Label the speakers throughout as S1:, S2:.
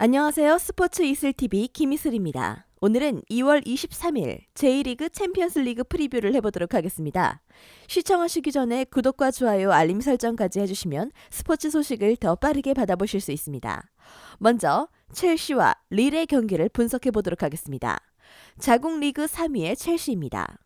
S1: 안녕하세요. 스포츠 이슬TV 김이슬입니다. 오늘은 2월 23일 제1리그 챔피언스 리그 프리뷰를 해보도록 하겠습니다. 시청하시기 전에 구독과 좋아요, 알림 설정까지 해주시면 스포츠 소식을 더 빠르게 받아보실 수 있습니다. 먼저 첼시와 릴의 경기를 분석해보도록 하겠습니다. 자국 리그 3위의 첼시입니다.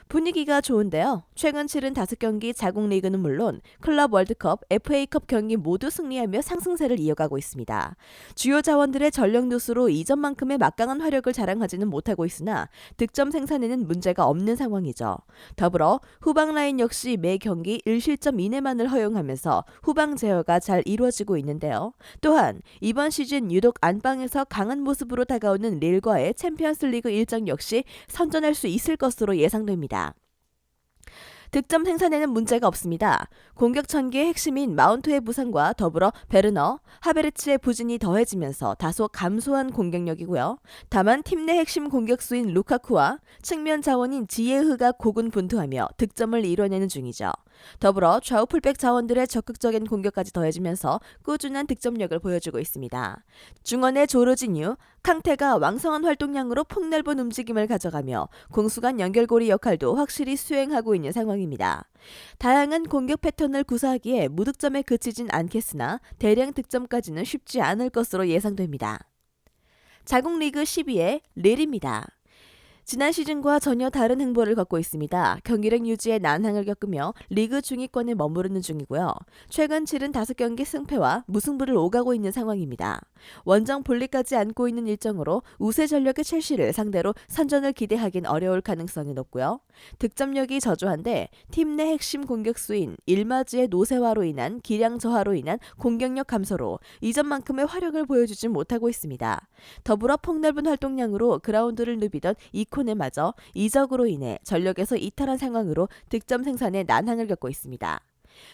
S1: 분위기가 좋은데요. 최근 치른 5경기 자국 리그는 물론 클럽 월드컵, FA컵 경기 모두 승리하며 상승세를 이어가고 있습니다. 주요 자원들의 전력 누수로 이전만큼의 막강한 화력을 자랑하지는 못하고 있으나 득점 생산에는 문제가 없는 상황이죠. 더불어 후방 라인 역시 매 경기 1실점 이내만을 허용하면서 후방 제어가 잘 이루어지고 있는데요. 또한 이번 시즌 유독 안방에서 강한 모습으로 다가오는 릴과의 챔피언스 리그 일정 역시 선전할 수 있을 것으로 예상됩니다. 득점 생산에는 문제가 없습니다. 공격 전개의 핵심인 마운트의 부상과 더불어 베르너, 하베르츠의 부진이 더해지면서 다소 감소한 공격력이고요. 다만 팀 내 핵심 공격수인 루카쿠와 측면 자원인 지예흐가 고군분투하며 득점을 이뤄내는 중이죠. 더불어 좌우 풀백 자원들의 적극적인 공격까지 더해지면서 꾸준한 득점력을 보여주고 있습니다. 중원의 조르지뉴, 캉테가 왕성한 활동량으로 폭넓은 움직임을 가져가며 공수간 연결고리 역할도 확실히 수행하고 있는 상황입니다. 다양한 공격 패턴을 구사하기에 무득점에 그치진 않겠으나 대량 득점까지는 쉽지 않을 것으로 예상됩니다. 자국 리그 10위의 릴입니다. 지난 시즌과 전혀 다른 행보를 걷고 있습니다. 경기력 유지에 난항을 겪으며 리그 중위권에 머무르는 중이고요. 최근 치른 5경기 승패와 무승부를 오가고 있는 상황입니다. 원정 볼리까지 안고 있는 일정으로 우세 전력의 첼시를 상대로 선전을 기대하긴 어려울 가능성이 높고요. 득점력이 저조한데 팀 내 핵심 공격수인 일마즈의 노쇠화로 인한 기량 저하로 인한 공격력 감소로 이전만큼의 화력을 보여주지 못하고 있습니다. 더불어 폭넓은 활동량으로 그라운드를 누비던 이콘에마저 이적으로 인해 전력에서 이탈한 상황으로 득점 생산에 난항을 겪고 있습니다.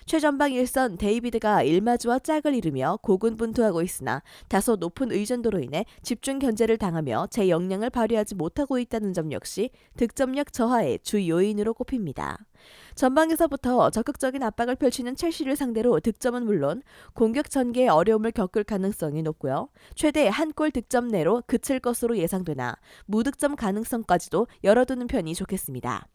S1: 최전방 일선 데이비드가 일마즈와 짝을 이루며 고군분투하고 있으나 다소 높은 의존도로 인해 집중 견제를 당하며 제 역량을 발휘하지 못하고 있다는 점 역시 득점력 저하의 주 요인으로 꼽힙니다. 전방에서부터 적극적인 압박을 펼치는 첼시를 상대로 득점은 물론 공격 전개에 어려움을 겪을 가능성이 높고요. 최대 한 골 득점 내로 그칠 것으로 예상되나 무득점 가능성까지도 열어두는 편이 좋겠습니다.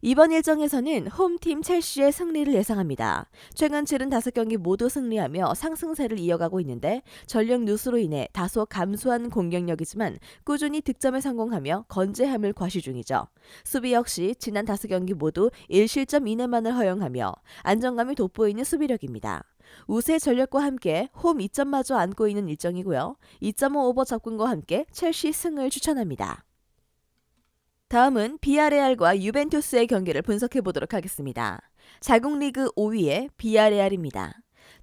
S1: 이번 일정에서는 홈팀 첼시의 승리를 예상합니다. 최근 치른 5경기 모두 승리하며 상승세를 이어가고 있는데 전력 누수로 인해 다소 감소한 공격력이지만 꾸준히 득점에 성공하며 건재함을 과시 중이죠. 수비 역시 지난 5경기 모두 1실점 이내만을 허용하며 안정감이 돋보이는 수비력입니다. 우세 전력과 함께 홈 2점마저 안고 있는 일정이고요. 2.5 오버 접근과 함께 첼시 승을 추천합니다. 다음은 비아레알과 유벤투스의 경기를 분석해 보도록 하겠습니다. 자국 리그 5위의 비아레알입니다.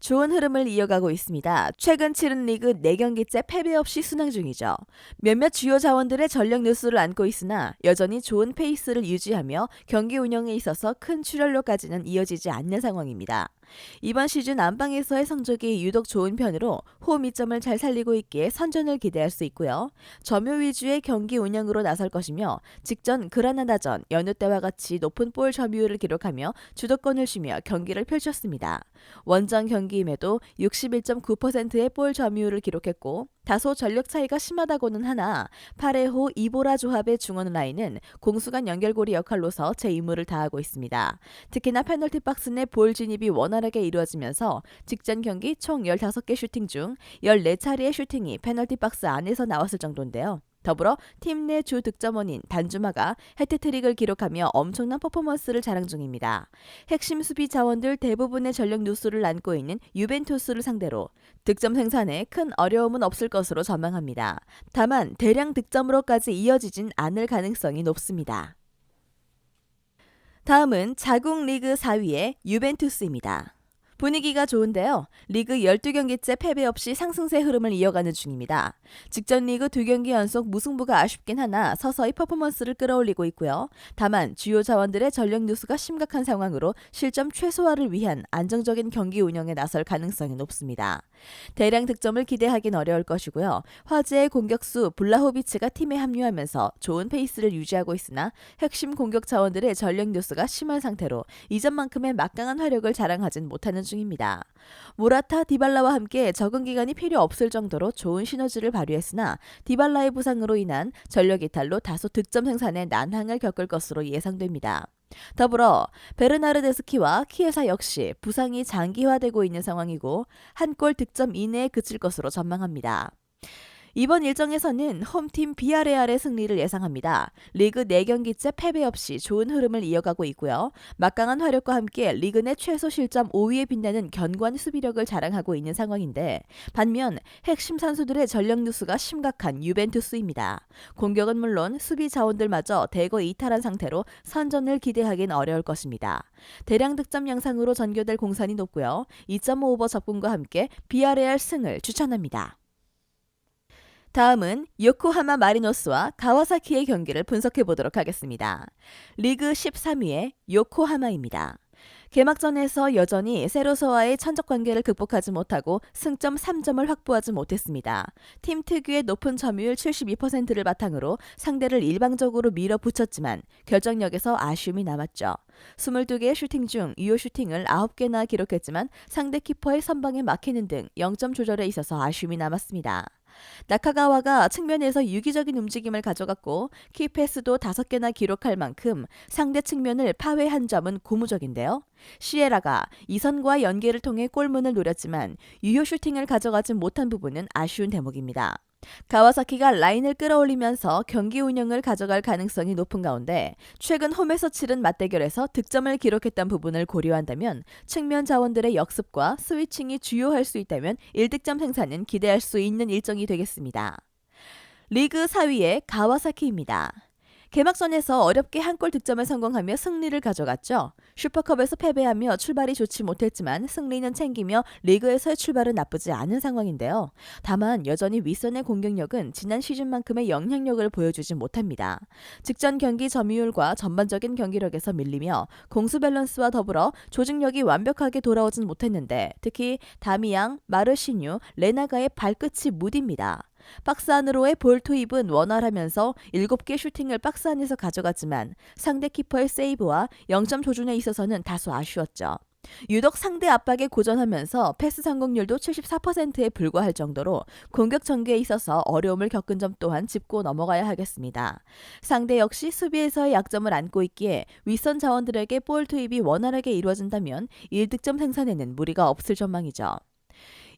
S1: 좋은 흐름을 이어가고 있습니다. 최근 치른 리그 4경기째 패배 없이 순항 중이죠. 몇몇 주요 자원들의 전력 누수를 안고 있으나 여전히 좋은 페이스를 유지하며 경기 운영에 있어서 큰 출혈로까지는 이어지지 않는 상황입니다. 이번 시즌 안방에서의 성적이 유독 좋은 편으로 홈 2점을 잘 살리고 있기에 선전을 기대할 수 있고요. 점유 위주의 경기 운영으로 나설 것이며 직전 그라나다전 여느 때와 같이 높은 볼 점유율을 기록하며 주도권을 쥐며 경기를 펼쳤습니다. 원정 경기임에도 61.9%의 볼 점유율을 기록했고 다소 전력 차이가 심하다고는 하나 파레호 이보라 조합의 중원 라인은 공수간 연결고리 역할로서 제 임무를 다하고 있습니다. 특히나 페널티 박스 내 볼 진입이 원활하게 이루어지면서 직전 경기 총 15개 슈팅 중 14차례의 슈팅이 페널티 박스 안에서 나왔을 정도인데요. 더불어 팀 내 주 득점원인 단주마가 해트트릭을 기록하며 엄청난 퍼포먼스를 자랑 중입니다. 핵심 수비 자원들 대부분의 전력 누수를 안고 있는 유벤투스를 상대로 득점 생산에 큰 어려움은 없을 것으로 전망합니다. 다만 대량 득점으로까지 이어지진 않을 가능성이 높습니다. 다음은 자국 리그 4위의 유벤투스입니다. 분위기가 좋은데요. 리그 12경기째 패배 없이 상승세 흐름을 이어가는 중입니다. 직전 리그 2경기 연속 무승부가 아쉽긴 하나 서서히 퍼포먼스를 끌어올리고 있고요. 다만 주요 자원들의 전력 누수가 심각한 상황으로 실점 최소화를 위한 안정적인 경기 운영에 나설 가능성이 높습니다. 대량 득점을 기대하긴 어려울 것이고요. 화제의 공격수 블라호비치가 팀에 합류하면서 좋은 페이스를 유지하고 있으나 핵심 공격 자원들의 전력 누수가 심한 상태로 이전만큼의 막강한 화력을 자랑하진 못하는 중입니다. 모라타, 디발라와 함께 적응 기간이 필요 없을 정도로 좋은 시너지를 발휘했으나 디발라의 부상으로 인한 전력 이탈로 다소 득점 생산에 난항을 겪을 것으로 예상됩니다. 더불어 베르나르데스키와 키에사 역시 부상이 장기화되고 있는 상황이고 한 골 득점 이내에 그칠 것으로 전망합니다. 이번 일정에서는 홈팀 비아레알의 승리를 예상합니다. 리그 4경기째 패배 없이 좋은 흐름을 이어가고 있고요. 막강한 화력과 함께 리그 내 최소 실점 5위에 빛나는 견고한 수비력을 자랑하고 있는 상황인데 반면 핵심 선수들의 전력 누수가 심각한 유벤투스입니다. 공격은 물론 수비 자원들마저 대거 이탈한 상태로 선전을 기대하긴 어려울 것입니다. 대량 득점 양상으로 전개될 공산이 높고요. 2.5 오버 접근과 함께 비아레알 승을 추천합니다. 다음은 요코하마 마리노스와 가와사키의 경기를 분석해 보도록 하겠습니다. 리그 13위의 요코하마입니다. 개막전에서 여전히 세로서와의 천적 관계를 극복하지 못하고 승점 3점을 확보하지 못했습니다. 팀 특유의 높은 점유율 72%를 바탕으로 상대를 일방적으로 밀어붙였지만 결정력에서 아쉬움이 남았죠. 22개의 슈팅 중 유효 슈팅을 9개나 기록했지만 상대 키퍼의 선방에 막히는 등 0점 조절에 있어서 아쉬움이 남았습니다. 나카가와가 측면에서 유기적인 움직임을 가져갔고 키패스도 5개나 기록할 만큼 상대 측면을 파괴한 점은 고무적인데요. 시에라가 이선과 연계를 통해 골문을 노렸지만 유효 슈팅을 가져가지 못한 부분은 아쉬운 대목입니다. 가와사키가 라인을 끌어올리면서 경기 운영을 가져갈 가능성이 높은 가운데 최근 홈에서 치른 맞대결에서 득점을 기록했던 부분을 고려한다면 측면 자원들의 역습과 스위칭이 주요할 수 있다면 1득점 생산은 기대할 수 있는 일정이 되겠습니다. 리그 4위의 가와사키입니다. 개막전에서 어렵게 한 골 득점에 성공하며 승리를 가져갔죠. 슈퍼컵에서 패배하며 출발이 좋지 못했지만 승리는 챙기며 리그에서의 출발은 나쁘지 않은 상황인데요. 다만 여전히 윗선의 공격력은 지난 시즌만큼의 영향력을 보여주지 못합니다. 직전 경기 점유율과 전반적인 경기력에서 밀리며 공수 밸런스와 더불어 조직력이 완벽하게 돌아오진 못했는데 특히 다미앙, 마르시뉴, 레나가의 발끝이 무딥니다. 박스 안으로의 볼 투입은 원활하면서 7개 슈팅을 박스 안에서 가져갔지만 상대 키퍼의 세이브와 0점 조준에 있어서는 다소 아쉬웠죠. 유독 상대 압박에 고전하면서 패스 성공률도 74%에 불과할 정도로 공격 전개에 있어서 어려움을 겪은 점 또한 짚고 넘어가야 하겠습니다. 상대 역시 수비에서의 약점을 안고 있기에 윗선 자원들에게 볼 투입이 원활하게 이루어진다면 1득점 생산에는 무리가 없을 전망이죠.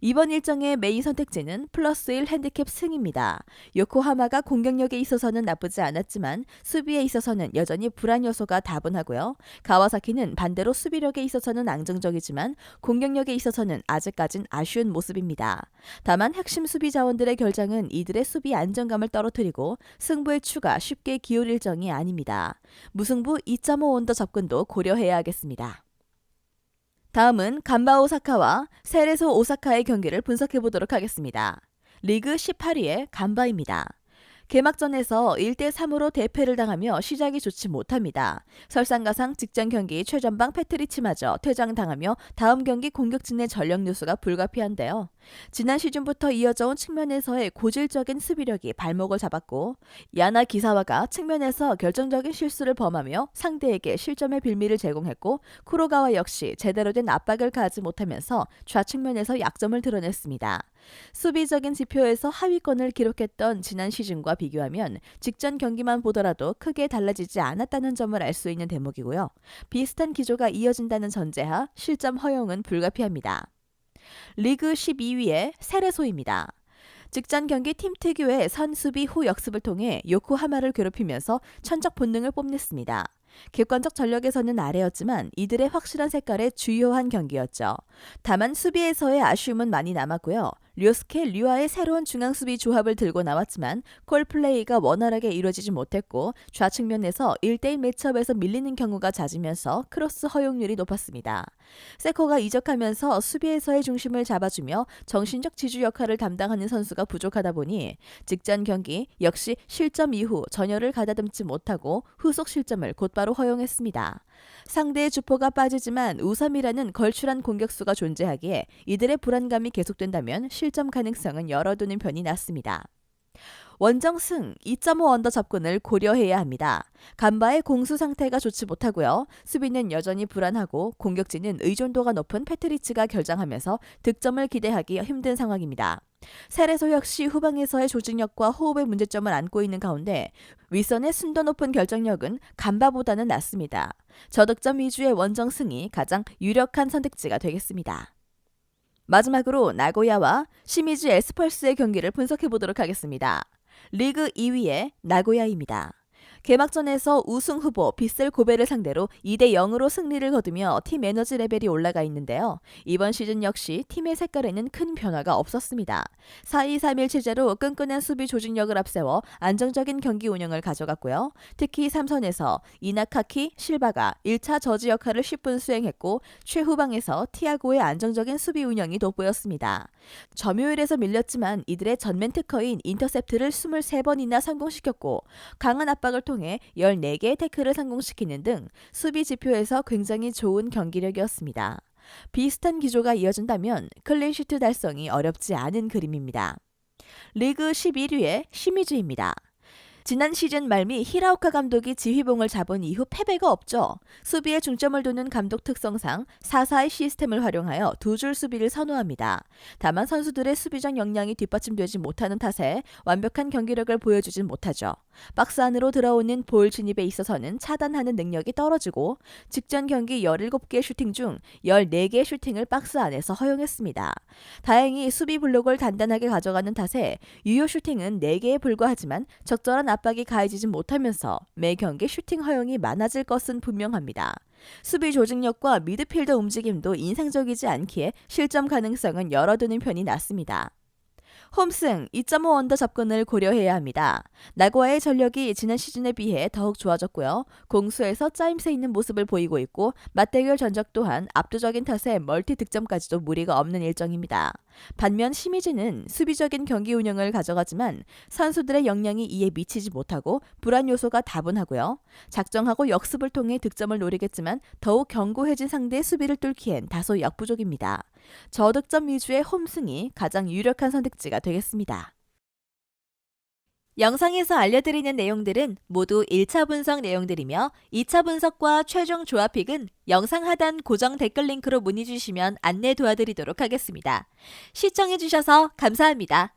S1: 이번 일정의 메인 선택지는 +1 핸디캡 승입니다. 요코하마가 공격력에 있어서는 나쁘지 않았지만 수비에 있어서는 여전히 불안 요소가 다분하고요. 가와사키는 반대로 수비력에 있어서는 안정적이지만 공격력에 있어서는 아직까진 아쉬운 모습입니다. 다만 핵심 수비 자원들의 결장은 이들의 수비 안정감을 떨어뜨리고 승부의 추가 쉽게 기울일 정이 아닙니다. 무승부 2.5 온더 접근도 고려해야 하겠습니다. 다음은 간바 오사카와 세레소 오사카의 경기를 분석해 보도록 하겠습니다. 리그 18위의 간바입니다. 개막전에서 1대3으로 대패를 당하며 시작이 좋지 못합니다. 설상가상 직전 경기 최전방 페트리치마저 퇴장당하며 다음 경기 공격진의 전력 누수가 불가피한데요. 지난 시즌부터 이어져온 측면에서의 고질적인 수비력이 발목을 잡았고 야나 기사와가 측면에서 결정적인 실수를 범하며 상대에게 실점의 빌미를 제공했고 쿠로가와 역시 제대로 된 압박을 가하지 못하면서 좌측면에서 약점을 드러냈습니다. 수비적인 지표에서 하위권을 기록했던 지난 시즌과 비교하면 직전 경기만 보더라도 크게 달라지지 않았다는 점을 알 수 있는 대목이고요. 비슷한 기조가 이어진다는 전제하 실점 허용은 불가피합니다. 리그 12위의 세레소입니다. 직전 경기 팀 특유의 선수비 후 역습을 통해 요코하마를 괴롭히면서 천적 본능을 뽐냈습니다. 객관적 전력에서는 아래였지만 이들의 확실한 색깔의 주요한 경기였죠. 다만 수비에서의 아쉬움은 많이 남았고요. 류스케, 류아의 새로운 중앙수비 조합을 들고 나왔지만 콜플레이가 원활하게 이루어지지 못했고 좌측면에서 1대1 매치업에서 밀리는 경우가 잦으면서 크로스 허용률이 높았습니다. 세코가 이적하면서 수비에서의 중심을 잡아주며 정신적 지주 역할을 담당하는 선수가 부족하다 보니 직전 경기 역시 실점 이후 전열을 가다듬지 못하고 후속 실점을 곧바로 허용했습니다. 상대의 주포가 빠지지만 우섬이라는 걸출한 공격수가 존재하기에 이들의 불안감이 계속된다면 실점 가능성은 열어두는 편이 낫습니다. 원정승 2.5 언더 접근을 고려해야 합니다. 간바의 공수 상태가 좋지 못하고요. 수비는 여전히 불안하고 공격진은 의존도가 높은 패트리치가 결장하면서 득점을 기대하기 힘든 상황입니다. 세레소 역시 후방에서의 조직력과 호흡의 문제점을 안고 있는 가운데 윗선의 순도 높은 결정력은 간바보다는 낮습니다. 저득점 위주의 원정승이 가장 유력한 선택지가 되겠습니다. 마지막으로 나고야와 시미즈 에스펄스의 경기를 분석해보도록 하겠습니다. 리그 2위의 나고야입니다. 개막전에서 우승 후보 빗셀 고베를 상대로 2대0으로 승리를 거두며 팀 에너지 레벨이 올라가 있는데요. 이번 시즌 역시 팀의 색깔에는 큰 변화가 없었습니다. 4-2-3-1 체제로 끈끈한 수비 조직력을 앞세워 안정적인 경기 운영을 가져갔고요. 특히 3선에서 이나카키, 실바가 1차 저지 역할을 10분 수행했고 최후방에서 티아고의 안정적인 수비 운영이 돋보였습니다. 점유율에서 밀렸지만 이들의 전면 특허인 인터셉트를 23번이나 성공시켰고 강한 압박을 통해 14개의 태클을 성공시키는 등 수비 지표에서 굉장히 좋은 경기력이었습니다. 비슷한 기조가 이어진다면 클린시트 달성이 어렵지 않은 그림입니다. 리그 11위의 시미즈입니다. 지난 시즌 말미 히라오카 감독이 지휘봉을 잡은 이후 패배가 없죠. 수비에 중점을 두는 감독 특성상 4-4의 시스템을 활용하여 두 줄 수비를 선호합니다. 다만 선수들의 수비적 역량이 뒷받침되지 못하는 탓에 완벽한 경기력을 보여주진 못하죠. 박스 안으로 들어오는 볼 진입에 있어서는 차단하는 능력이 떨어지고 직전 경기 17개 슈팅 중 14개의 슈팅을 박스 안에서 허용했습니다. 다행히 수비 블록을 단단하게 가져가는 탓에 유효 슈팅은 4개에 불과하지만 적절한 압박이 가해지지 못하면서 매 경기 슈팅 허용이 많아질 것은 분명합니다. 수비 조직력과 미드필더 움직임도 인상적이지 않기에 실점 가능성은 열어두는 편이 낫습니다. 홈승 2.5 언더 접근을 고려해야 합니다. 나고야의 전력이 지난 시즌에 비해 더욱 좋아졌고요. 공수에서 짜임새 있는 모습을 보이고 있고 맞대결 전적 또한 압도적인 탓에 멀티 득점까지도 무리가 없는 일정입니다. 반면 시미즈는 수비적인 경기 운영을 가져가지만 선수들의 역량이 이에 미치지 못하고 불안 요소가 다분하고요. 작정하고 역습을 통해 득점을 노리겠지만 더욱 견고해진 상대의 수비를 뚫기엔 다소 역부족입니다. 저득점 위주의 홈승이 가장 유력한 선택지가 되겠습니다. 영상에서 알려드리는 내용들은 모두 1차 분석 내용들이며 2차 분석과 최종 조합픽은 영상 하단 고정 댓글 링크로 문의 주시면 안내 도와드리도록 하겠습니다. 시청해주셔서 감사합니다.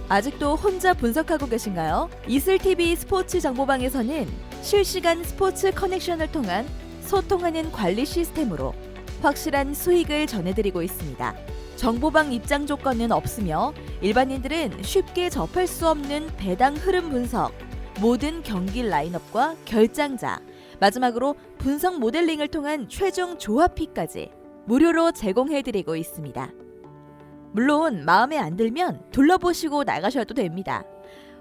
S1: 아직도 혼자 분석하고 계신가요? 이슬TV 스포츠 정보방에서는 실시간 스포츠 커넥션을 통한 소통하는 관리 시스템으로 확실한 수익을 전해드리고 있습니다. 정보방 입장 조건은 없으며 일반인들은 쉽게 접할 수 없는 배당 흐름 분석, 모든 경기 라인업과 결장자, 마지막으로 분석 모델링을 통한 최종 조합픽까지 무료로 제공해드리고 있습니다. 물론 마음에 안 들면 둘러보시고 나가셔도 됩니다.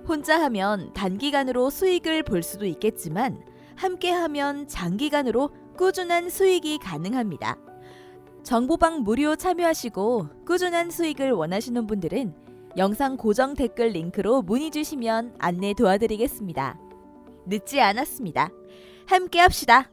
S1: 혼자 하면 단기간으로 수익을 볼 수도 있겠지만 함께하면 장기간으로 꾸준한 수익이 가능합니다. 정보방 무료 참여하시고 꾸준한 수익을 원하시는 분들은 영상 고정 댓글 링크로 문의 주시면 안내 도와드리겠습니다. 늦지 않았습니다. 함께 합시다.